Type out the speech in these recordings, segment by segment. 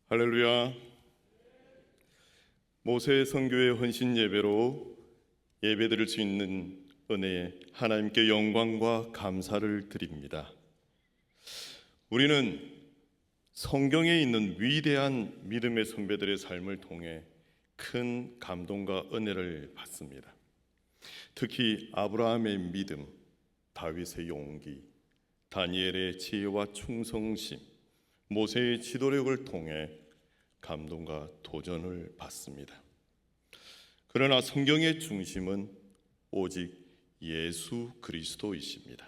할렐루야. 모세 선교의 헌신 예배로 예배드릴 수 있는 은혜에 하나님께 영광과 감사를 드립니다. 우리는 성경에 있는 위대한 믿음의 선배들의 삶을 통해 큰 감동과 은혜를 받습니다. 특히 아브라함의 믿음, 다윗의 용기, 다니엘의 지혜와 충성심, 모세의 지도력을 통해 감동과 도전을 받습니다. 그러나 성경의 중심은 오직 예수 그리스도이십니다.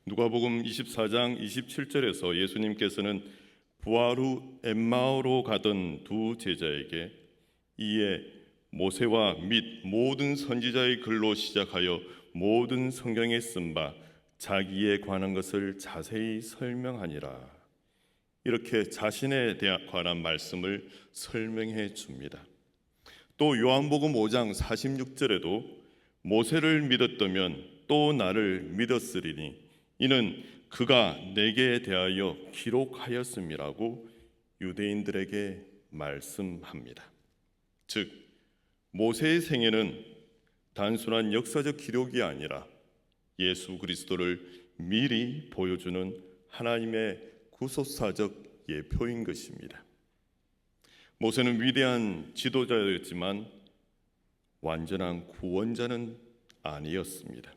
누가복음 24장 27절에서 예수님께서는 부활 후 엠마오로 가던 두 제자에게 이에 모세와 및 모든 선지자의 글로 시작하여 모든 성경에 쓴 바 자기에 관한 것을 자세히 설명하니라, 이렇게 자신에 관한 말씀을 설명해 줍니다. 또 요한복음 5장 46절에도 모세를 믿었다면 또 나를 믿었으리니 이는 그가 내게 대하여 기록하였음이라고 유대인들에게 말씀합니다. 즉 모세의 생애는 단순한 역사적 기록이 아니라 예수 그리스도를 미리 보여주는 하나님의 구속사적 예표인 것입니다. 모세는 위대한 지도자였지만 완전한 구원자는 아니었습니다.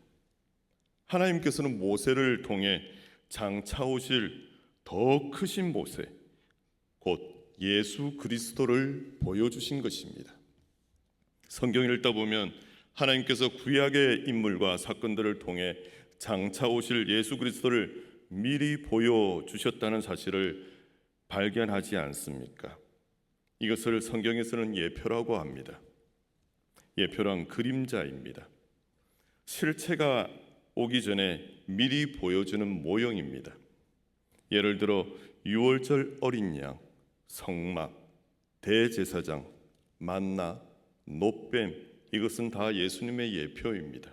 하나님께서는 모세를 통해 장차 오실 더 크신 모세, 곧 예수 그리스도를 보여주신 것입니다. 성경을 읽다 보면 하나님께서 구약의 인물과 사건들을 통해 장차 오실 예수 그리스도를 미리 보여주셨다는 사실을 발견하지 않습니까? 이것을 성경에서는 예표라고 합니다. 예표란 그림자입니다. 실체가 오기 전에 미리 보여주는 모형입니다. 예를 들어 유월절 어린 양, 성막, 대제사장, 만나, 놋뱀, 이것은 다 예수님의 예표입니다.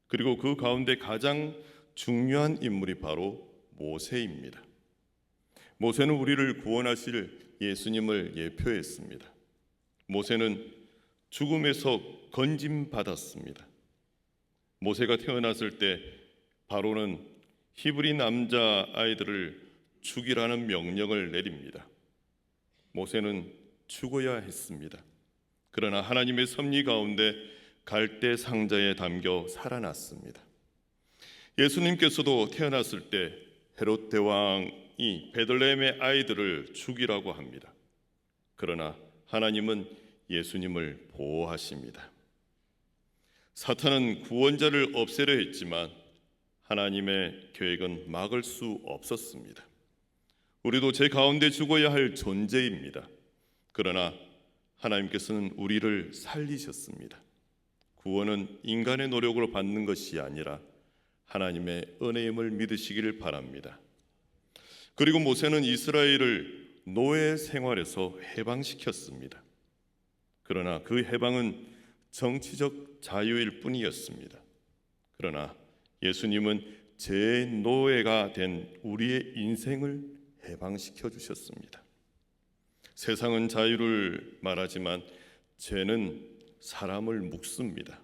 그리고 그 가운데 가장 중요한 인물이 바로 모세입니다. 모세는 우리를 구원하실 예수님을 예표했습니다. 모세는 죽음에서 건짐받았습니다. 모세가 태어났을 때 바로는 히브리 남자 아이들을 죽이라는 명령을 내립니다. 모세는 죽어야 했습니다. 그러나 하나님의 섭리 가운데 갈대 상자에 담겨 살아났습니다. 예수님께서도 태어났을 때 헤롯 대왕이 베들레헴의 아이들을 죽이라고 합니다. 그러나 하나님은 예수님을 보호하십니다. 사탄은 구원자를 없애려 했지만 하나님의 계획은 막을 수 없었습니다. 우리도 제 가운데 죽어야 할 존재입니다. 그러나 하나님께서는 우리를 살리셨습니다. 구원은 인간의 노력으로 받는 것이 아니라 하나님의 은혜임을 믿으시기를 바랍니다. 그리고 모세는 이스라엘을 노예 생활에서 해방시켰습니다. 그러나 그 해방은 정치적 자유일 뿐이었습니다. 그러나 예수님은 제 노예가 된 우리의 인생을 해방시켜 주셨습니다. 세상은 자유를 말하지만 죄는 사람을 묶습니다.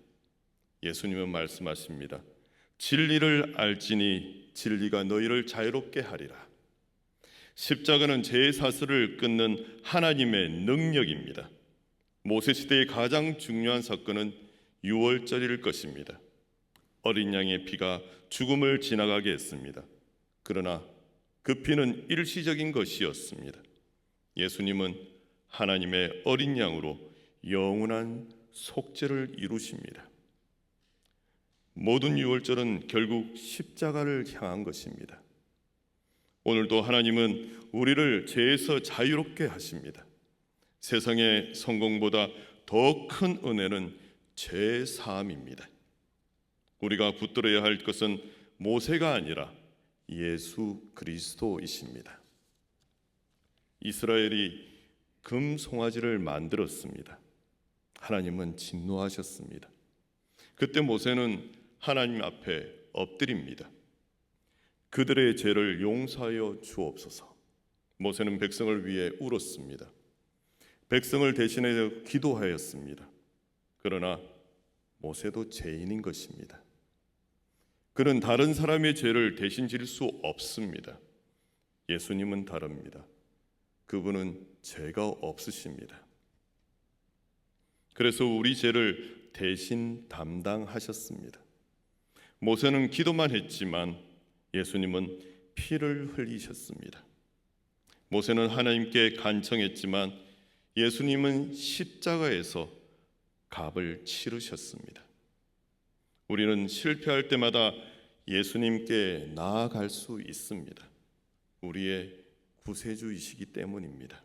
예수님은 말씀하십니다. 진리를 알지니 진리가 너희를 자유롭게 하리라. 십자가는 죄의 사슬을 끊는 하나님의 능력입니다. 모세 시대의 가장 중요한 사건은 유월절일 것입니다. 어린 양의 피가 죽음을 지나가게 했습니다. 그러나 그 피는 일시적인 것이었습니다. 예수님은 하나님의 어린 양으로 영원한 속죄를 이루십니다. 모든 유월절은 결국 십자가를 향한 것입니다. 오늘도 하나님은 우리를 죄에서 자유롭게 하십니다. 세상의 성공보다 더 큰 은혜는 죄 사함입니다. 우리가 붙들어야 할 것은 모세가 아니라 예수 그리스도이십니다. 이스라엘이 금 송아지를 만들었습니다. 하나님은 진노하셨습니다. 그때 모세는 하나님 앞에 엎드립니다. 그들의 죄를 용서하여 주옵소서. 모세는 백성을 위해 울었습니다. 백성을 대신해 기도하였습니다. 그러나 모세도 죄인인 것입니다. 그는 다른 사람의 죄를 대신 질 수 없습니다. 예수님은 다릅니다. 그분은 죄가 없으십니다. 그래서 우리 죄를 대신 담당하셨습니다. 모세는 기도만 했지만 예수님은 피를 흘리셨습니다. 모세는 하나님께 간청했지만 예수님은 십자가에서 값을 치르셨습니다. 우리는 실패할 때마다 예수님께 나아갈 수 있습니다. 우리의 구세주이시기 때문입니다.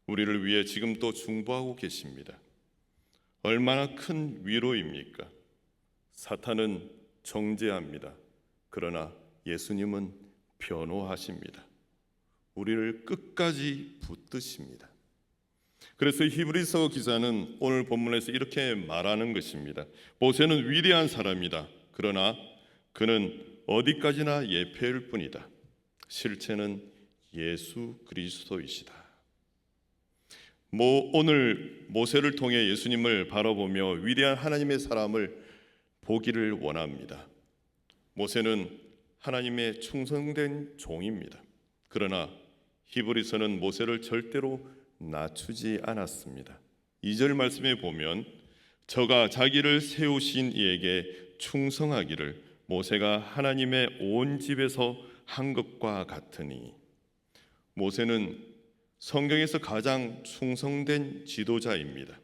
우리를 위해 지금 또 중보하고 계십니다. 얼마나 큰 위로입니까? 사탄은 정죄합니다. 그러나 예수님은 변호하십니다. 우리를 끝까지 붙드십니다. 그래서 히브리서 기자는 오늘 본문에서 이렇게 말하는 것입니다. 모세는 위대한 사람이다. 그러나 그는 어디까지나 예표일 뿐이다. 실체는 예수 그리스도이시다. 오늘 모세를 통해 예수님을 바라보며 위대한 하나님의 사람을 보기를 원합니다. 모세는 하나님의 충성된 종입니다. 그러나 히브리서는 모세를 절대로 낮추지 않았습니다. 2절 말씀에 보면 저가 자기를 세우신 이에게 충성하기를 모세가 하나님의 온 집에서 한 것과 같으니. 모세는 성경에서 가장 충성된 지도자입니다.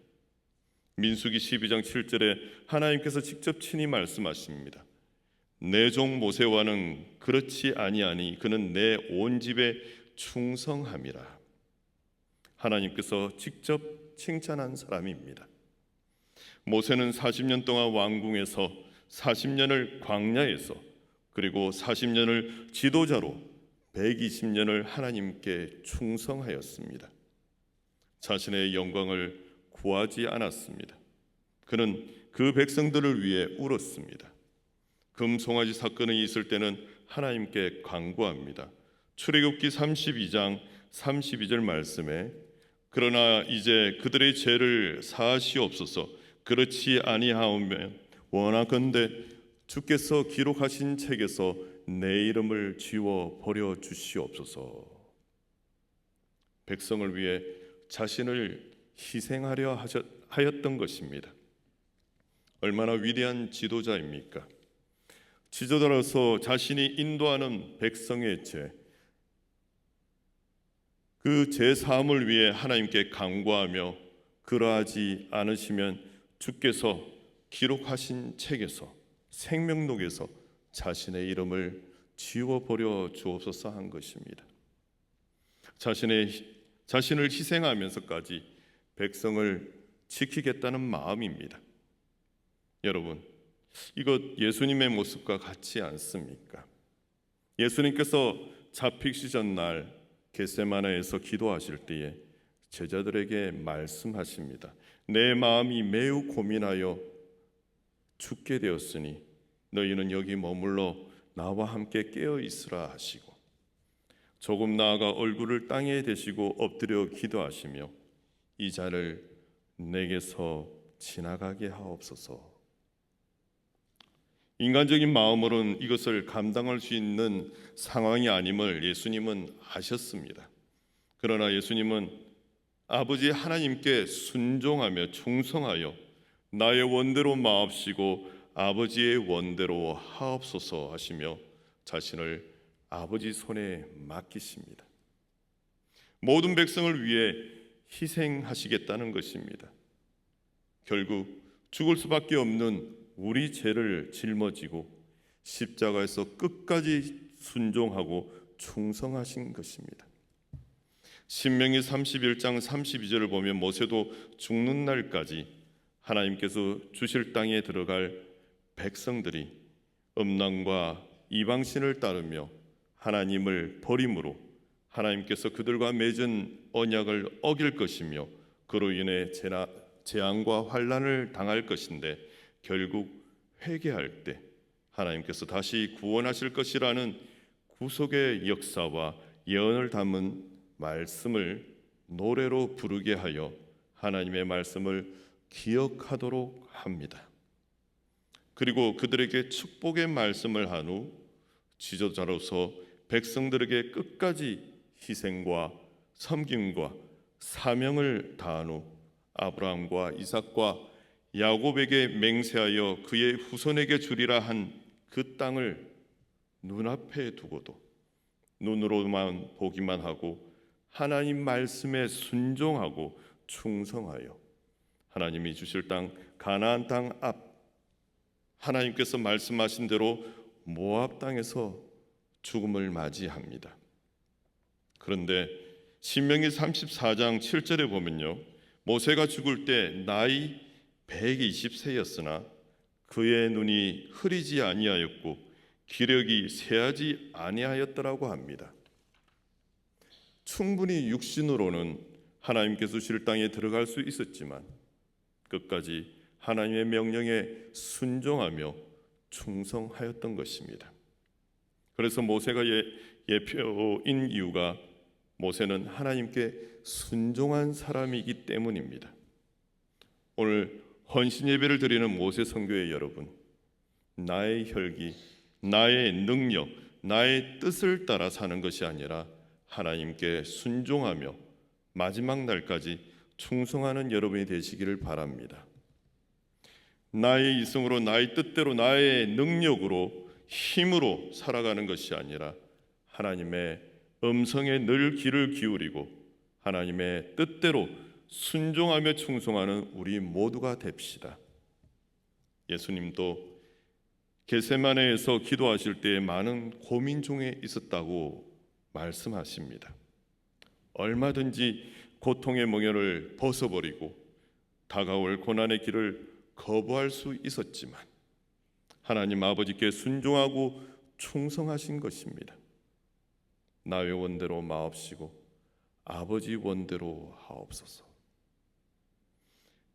민수기 12장 7절에 하나님께서 직접 친히 말씀하십니다. 내 종 모세와는 그렇지 아니하니 그는 내 온 집에 충성함이라. 하나님께서 직접 칭찬한 사람입니다. 모세는 40년 동안 왕궁에서 40년을 광야에서 그리고 40년을 지도자로 120년을 하나님께 충성하였습니다. 자신의 영광을 구하지 않았습니다. 그는 그 백성들을 위해 울었습니다. 금송아지 사건이 있을 때는 하나님께 간구합니다. 출애굽기 32장 32절 말씀에 그러나 이제 그들의 죄를 사하시옵소서. 그렇지 아니하오면 원하건대 주께서 기록하신 책에서 내 이름을 지워 버려 주시옵소서. 백성을 위해 자신을 희생하려 하였던 것입니다. 얼마나 위대한 지도자입니까? 지도자로서 자신이 인도하는 백성의 죄, 그 죄 사함을 위해 하나님께 간구하며 그러하지 않으시면 주께서 기록하신 책에서 생명록에서 자신의 이름을 지워버려 주옵소서 한 것입니다. 자신을 희생하면서까지 백성을 지키겠다는 마음입니다. 여러분, 이것 예수님의 모습과 같지 않습니까? 예수님께서 잡히시 전날 겟세마네에서 기도하실 때에 제자들에게 말씀하십니다. 내 마음이 매우 고민하여 죽게 되었으니 너희는 여기 머물러 나와 함께 깨어 있으라 하시고 조금 나아가 얼굴을 땅에 대시고 엎드려 기도하시며 이 잔을 내게서 지나가게 하옵소서. 인간적인 마음으로는 이것을 감당할 수 있는 상황이 아님을 예수님은 아셨습니다. 그러나 예수님은 아버지 하나님께 순종하며 충성하여 나의 원대로 마옵시고 아버지의 원대로 하옵소서 하시며 자신을 아버지 손에 맡기십니다. 모든 백성을 위해 희생하시겠다는 것입니다. 결국 죽을 수밖에 없는 우리 죄를 짊어지고 십자가에서 끝까지 순종하고 충성하신 것입니다. 신명기 31장 32절을 보면 모세도 죽는 날까지 하나님께서 주실 땅에 들어갈 백성들이 음란과 이방신을 따르며 하나님을 버림으로 하나님께서 그들과 맺은 언약을 어길 것이며 그로 인해 재앙과 환난을 당할 것인데 결국 회개할 때 하나님께서 다시 구원하실 것이라는 구속의 역사와 예언을 담은 말씀을 노래로 부르게 하여 하나님의 말씀을 기억하도록 합니다. 그리고 그들에게 축복의 말씀을 한 후 지도자로서 백성들에게 끝까지 희생과 섬김과 사명을 다한 후 아브라함과 이삭과 야곱에게 맹세하여 그의 후손에게 주리라 한 그 땅을 눈앞에 두고도 눈으로만 보기만 하고 하나님 말씀에 순종하고 충성하여 하나님이 주실 땅 가나안 땅 앞 하나님께서 말씀하신 대로 모압 땅에서 죽음을 맞이합니다. 그런데 신명기 34장 7절에 보면요, 모세가 죽을 때 나이 120세였으나 그의 눈이 흐리지 아니하였고 기력이 쇠하지 아니하였더라고 합니다. 충분히 육신으로는 하나님께서 주실 땅에 들어갈 수 있었지만 끝까지 하나님의 명령에 순종하며 충성하였던 것입니다. 그래서 모세가 예표인 이유가 모세는 하나님께 순종한 사람이기 때문입니다. 오늘 헌신 예배를 드리는 모세 선교의 여러분, 나의 혈기, 나의 능력, 나의 뜻을 따라 사는 것이 아니라 하나님께 순종하며 마지막 날까지 충성하는 여러분이 되시기를 바랍니다. 나의 이성으로, 나의 뜻대로, 나의 능력으로, 힘으로 살아가는 것이 아니라 하나님의 음성에 늘 귀를 기울이고 하나님의 뜻대로 순종하며 충성하는 우리 모두가 됩시다. 예수님도 겟세마네에서 기도하실 때에 많은 고민 중에 있었다고 말씀하십니다. 얼마든지 고통의 멍에를 벗어버리고 다가올 고난의 길을 거부할 수 있었지만 하나님 아버지께 순종하고 충성하신 것입니다. 나의 원대로 마옵시고 아버지 원대로 하옵소서.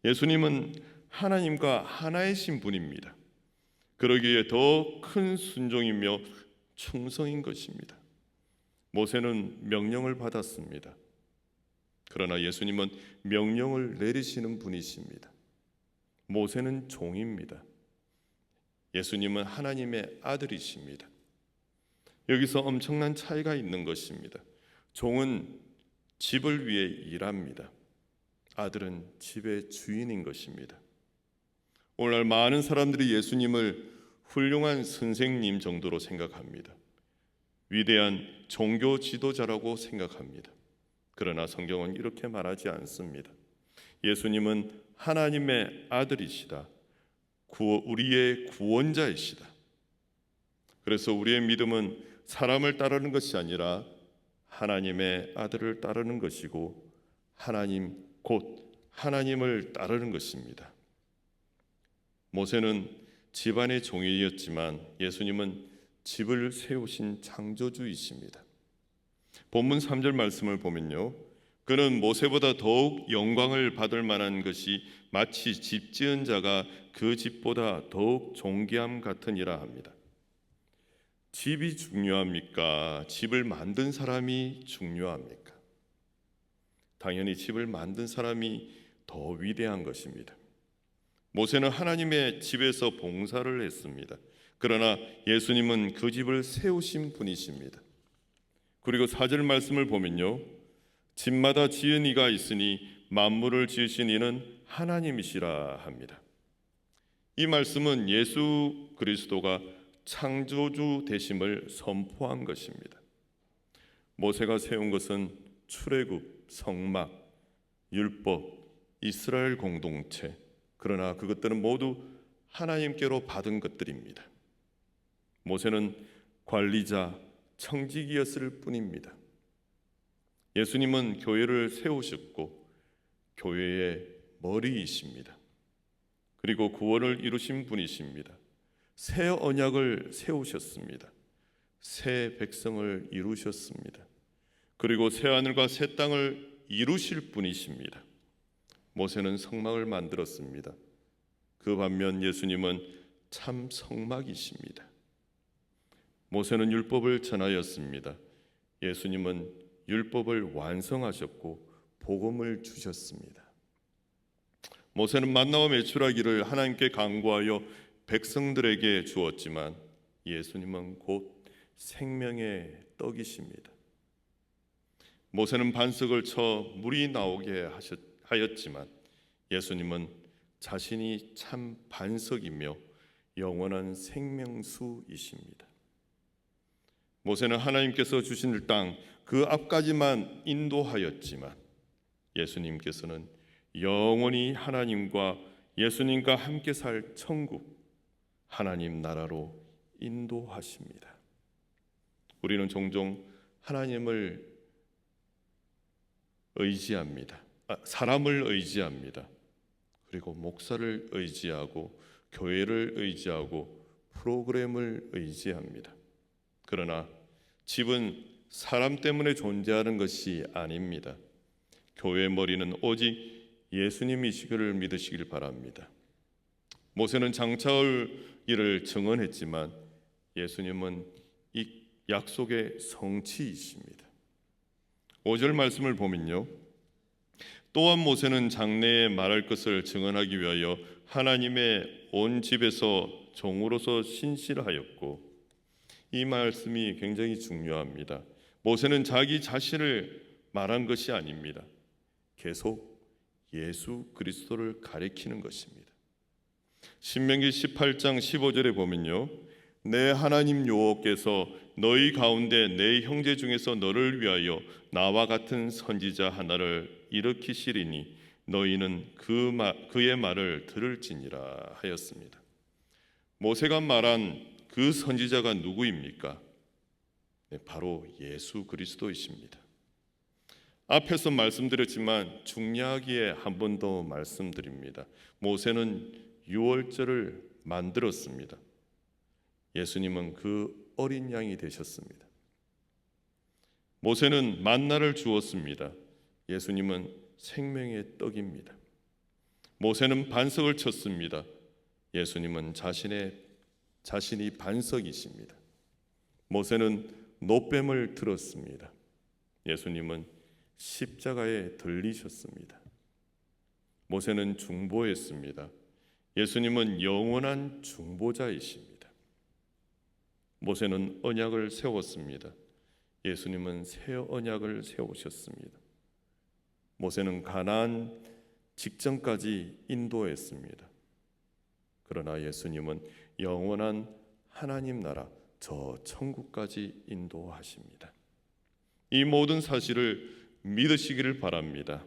예수님은 하나님과 하나의 신분입니다. 그러기에 더 큰 순종이며 충성인 것입니다. 모세는 명령을 받았습니다. 그러나 예수님은 명령을 내리시는 분이십니다. 모세는 종입니다. 예수님은 하나님의 아들이십니다. 여기서 엄청난 차이가 있는 것입니다. 종은 집을 위해 일합니다. 아들은 집의 주인인 것입니다. 오늘날 많은 사람들이 예수님을 훌륭한 선생님 정도로 생각합니다. 위대한 종교 지도자라고 생각합니다. 그러나 성경은 이렇게 말하지 않습니다. 예수님은 하나님의 아들이시다. 우리의 구원자이시다. 그래서 우리의 믿음은 사람을 따르는 것이 아니라 하나님의 아들을 따르는 것이고 하나님 곧 하나님을 따르는 것입니다. 모세는 집안의 종이었지만 예수님은 집을 세우신 창조주이십니다. 본문 3절 말씀을 보면요, 그는 모세보다 더욱 영광을 받을 만한 것이 마치 집 지은 자가 그 집보다 더욱 존귀함 같으니라 합니다. 집이 중요합니까? 집을 만든 사람이 중요합니까? 당연히 집을 만든 사람이 더 위대한 것입니다. 모세는 하나님의 집에서 봉사를 했습니다. 그러나 예수님은 그 집을 세우신 분이십니다. 그리고 4절 말씀을 보면요, 집마다 지은 이가 있으니 만물을 지으신 이는 하나님이시라 합니다. 이 말씀은 예수 그리스도가 창조주 되심을 선포한 것입니다. 모세가 세운 것은 출애굽, 성막, 율법, 이스라엘 공동체, 그러나 그것들은 모두 하나님께로 받은 것들입니다. 모세는 관리자, 청직이었을 뿐입니다. 예수님은 교회를 세우셨고 교회의 머리이십니다. 그리고 구원을 이루신 분이십니다. 새 언약을 세우셨습니다. 새 백성을 이루셨습니다. 그리고 새 하늘과 새 땅을 이루실 분이십니다. 모세는 성막을 만들었습니다. 그 반면 예수님은 참 성막이십니다. 모세는 율법을 전하였습니다. 예수님은 율법을 완성하셨고 복음을 주셨습니다. 모세는 만나와 메추라기를 하나님께 간구하여 백성들에게 주었지만 예수님은 곧 생명의 떡이십니다. 모세는 반석을 쳐 물이 나오게 하였지만 예수님은 자신이 참 반석이며 영원한 생명수이십니다. 모세는 하나님께서 주신 땅 그 앞까지만 인도하였지만 예수님께서는 영원히 하나님과 예수님과 함께 살 천국, 하나님 나라로 인도하십니다. 우리는 종종 하나님을 의지합니다. 사람을 의지합니다. 그리고 목사를 의지하고 교회를 의지하고 프로그램을 의지합니다. 그러나 집은 사람 때문에 존재하는 것이 아닙니다. 교회의 머리는 오직 예수님이시기를 믿으시길 바랍니다. 모세는 장차올 일을 증언했지만 예수님은 이 약속의 성취이십니다. 5절 말씀을 보면요, 또한 모세는 장래에 말할 것을 증언하기 위하여 하나님의 온 집에서 종으로서 신실하였고, 이 말씀이 굉장히 중요합니다. 모세는 자기 자신을 말한 것이 아닙니다. 계속 예수 그리스도를 가리키는 것입니다. 신명기 18장 15절에 보면요, 내 하나님 여호와께서 너희 가운데 내 형제 중에서 너를 위하여 나와 같은 선지자 하나를 일으키시리니 너희는 그의 말을 들을지니라 하였습니다. 모세가 말한 그 선지자가 누구입니까? 네, 바로 예수 그리스도이십니다. 앞에서 말씀드렸지만 중요하기에 한 번 더 말씀드립니다. 모세는 유월절을 만들었습니다. 예수님은 그 어린 양이 되셨습니다. 모세는 만나를 주었습니다. 예수님은 생명의 떡입니다. 모세는 반석을 쳤습니다. 예수님은 자신이 반석이십니다. 모세는 노뱀을 들었습니다. 예수님은 십자가에 들리셨습니다. 모세는 중보했습니다. 예수님은 영원한 중보자이십니다. 모세는 언약을 세웠습니다. 예수님은 새 언약을 세우셨습니다. 모세는 가나안 직전까지 인도했습니다. 그러나 예수님은 영원한 하나님 나라 저 천국까지 인도하십니다. 이 모든 사실을 믿으시기를 바랍니다.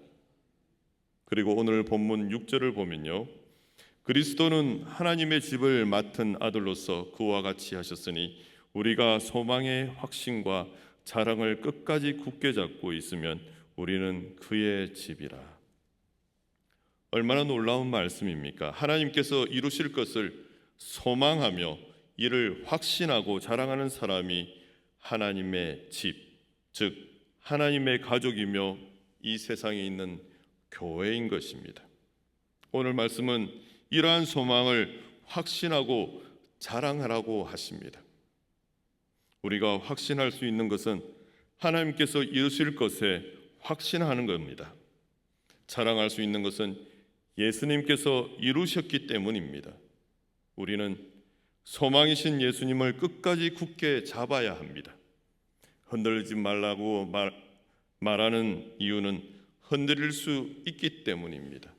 그리고 오늘 본문 6절을 보면요, 그리스도는 하나님의 집을 맡은 아들로서 그와 같이 하셨으니 우리가 소망의 확신과 자랑을 끝까지 굳게 잡고 있으면 우리는 그의 집이라. 얼마나 놀라운 말씀입니까? 하나님께서 이루실 것을 소망하며 이를 확신하고 자랑하는 사람이 하나님의 집, 즉 하나님의 가족이며 이 세상에 있는 교회인 것입니다. 오늘 말씀은 이러한 소망을 확신하고 자랑하라고 하십니다. 우리가 확신할 수 있는 것은 하나님께서 이루실 것에 확신하는 겁니다. 자랑할 수 있는 것은 예수님께서 이루셨기 때문입니다. 우리는 소망이신 예수님을 끝까지 굳게 잡아야 합니다. 흔들리지 말라고 말하는 이유는 흔들릴 수 있기 때문입니다.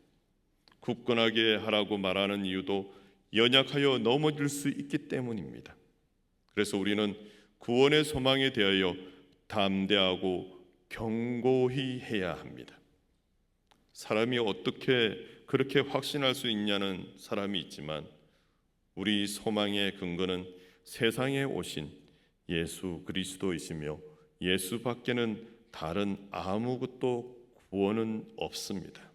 굳건하게 하라고 말하는 이유도 연약하여 넘어질 수 있기 때문입니다. 그래서 우리는 구원의 소망에 대하여 담대하고 견고히 해야 합니다. 사람이 어떻게 그렇게 확신할 수 있냐는 사람이 있지만 우리 소망의 근거는 세상에 오신 예수 그리스도이시며 예수밖에는 다른 아무것도 구원은 없습니다.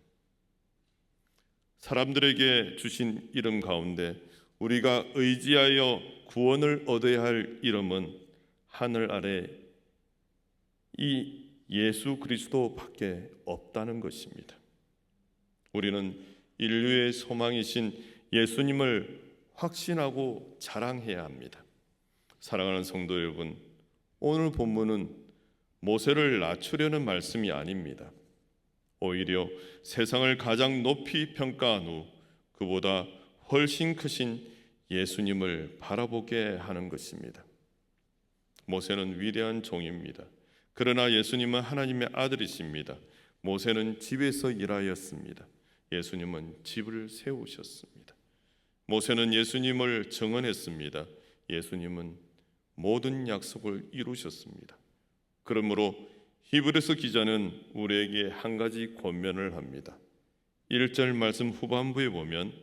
사람들에게 주신 이름 가운데 우리가 의지하여 구원을 얻어야 할 이름은 하늘 아래 이 예수 그리스도밖에 없다는 것입니다. 우리는 인류의 소망이신 예수님을 확신하고 자랑해야 합니다. 사랑하는 성도 여러분, 오늘 본문은 모세를 낮추려는 말씀이 아닙니다. 오히려 세상을 가장 높이 평가한 후 그보다 훨씬 크신 예수님을 바라보게 하는 것입니다. 모세는 위대한 종입니다. 그러나 예수님은 하나님의 아들이십니다. 모세는 집에서 일하였습니다. 예수님은 집을 세우셨습니다. 모세는 예수님을 증언했습니다. 예수님은 모든 약속을 이루셨습니다. 그러므로 히브리서 기자는 우리에게 한 가지 권면을 합니다. 1절 말씀 후반부에 보면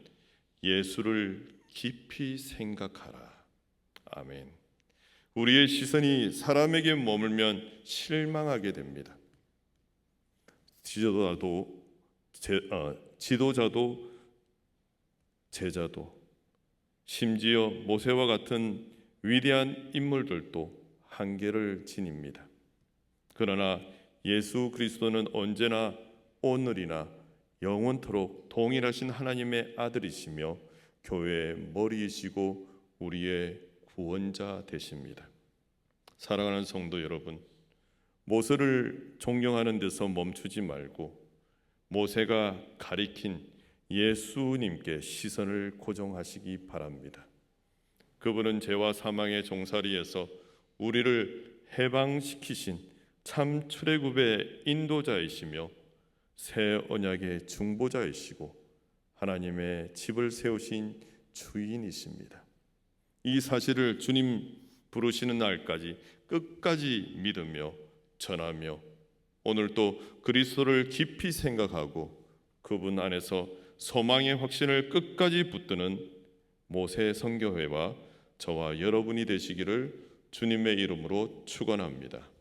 예수를 깊이 생각하라. 아멘. 우리의 시선이 사람에게 머물면 실망하게 됩니다. 지도자도 제자도 심지어 모세와 같은 위대한 인물들도 한계를 지닙니다. 그러나 예수 그리스도는 언제나 오늘이나 영원토록 동일하신 하나님의 아들이시며 교회의 머리이시고 우리의 구원자 되십니다. 사랑하는 성도 여러분, 모세를 존경하는 데서 멈추지 말고 모세가 가리킨 예수님께 시선을 고정하시기 바랍니다. 그분은 죄와 사망의 종살이에서 우리를 해방시키신 참 출애굽의 인도자이시며 새 언약의 중보자이시고 하나님의 집을 세우신 주인이십니다. 이 사실을 주님 부르시는 날까지 끝까지 믿으며 전하며 오늘도 그리스도를 깊이 생각하고 그분 안에서 소망의 확신을 끝까지 붙드는 모세 선교회와 저와 여러분이 되시기를 주님의 이름으로 축원합니다.